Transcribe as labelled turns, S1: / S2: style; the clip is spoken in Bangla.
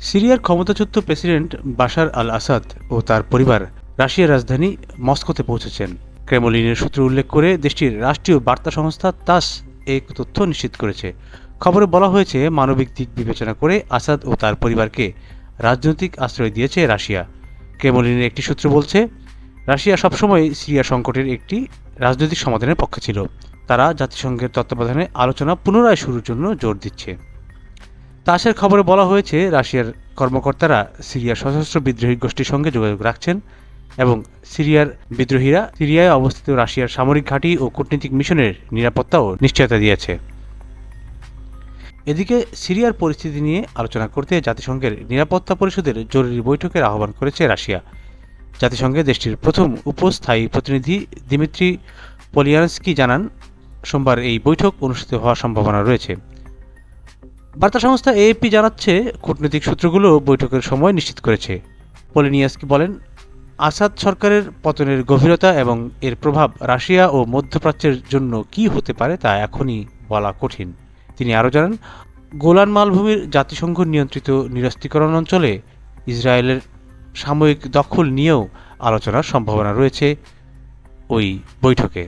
S1: সিরিয়ার ক্ষমতাচ্যুত প্রেসিডেন্ট বাশার আল আসাদ ও তার পরিবার রাশিয়ার রাজধানী মস্কোতে পৌঁছেছেন। ক্রেমলিনের সূত্র উল্লেখ করে দেশটির রাষ্ট্রীয় বার্তা সংস্থা তাস এই তথ্য নিশ্চিত করেছে। খবরে বলা হয়েছে, মানবিক দিক বিবেচনা করে আসাদ ও তার পরিবারকে রাজনৈতিক আশ্রয় দিয়েছে রাশিয়া। ক্রেমলিনের একটি সূত্র বলছে, রাশিয়া সবসময় সিরিয়া সংকটের একটি রাজনৈতিক সমাধানের পক্ষে ছিল। তারা জাতিসংঘের তত্ত্বাবধানে আলোচনা পুনরায় শুরুর জন্য জোর দিচ্ছে। তাসের খবরে বলা হয়েছে, রাশিয়ার কর্মকর্তারা সিরিয়ার সশস্ত্র বিদ্রোহী গোষ্ঠীর সঙ্গে যোগাযোগ রাখছেন এবং সিরিয়ার বিদ্রোহীরা সিরিয়ায় অবস্থিত রাশিয়ার সামরিক ঘাঁটি ও কূটনৈতিক মিশনের নিরাপত্তাও নিশ্চয়তা দিয়েছে। এদিকে সিরিয়ার পরিস্থিতি নিয়ে আলোচনা করতে জাতিসংঘের নিরাপত্তা পরিষদের জরুরি বৈঠকের আহ্বান করেছে রাশিয়া। জাতিসংঘে দেশটির প্রথম উপস্থায়ী প্রতিনিধি দিমিত্রি পোলিয়ানস্কি জানান, সোমবার এই বৈঠক অনুষ্ঠিত হওয়ার সম্ভাবনা রয়েছে। বার্তা সংস্থা এএপি জানাচ্ছে, কূটনৈতিক সূত্রগুলো বৈঠকের সময় নিশ্চিত করেছে। পোলিয়ানস্কি বলেন, আসাদ সরকারের পতনের গভীরতা এবং এর প্রভাব রাশিয়া ও মধ্যপ্রাচ্যের জন্য কী হতে পারে তা এখনই বলা কঠিন। তিনি আরও জানান, গোলান মালভূমির জাতিসংঘ নিয়ন্ত্রিত নিরস্ত্রীকরণ অঞ্চলে ইসরায়েলের সাময়িক দখল নিয়েও আলোচনার সম্ভাবনা রয়েছে ওই বৈঠকে।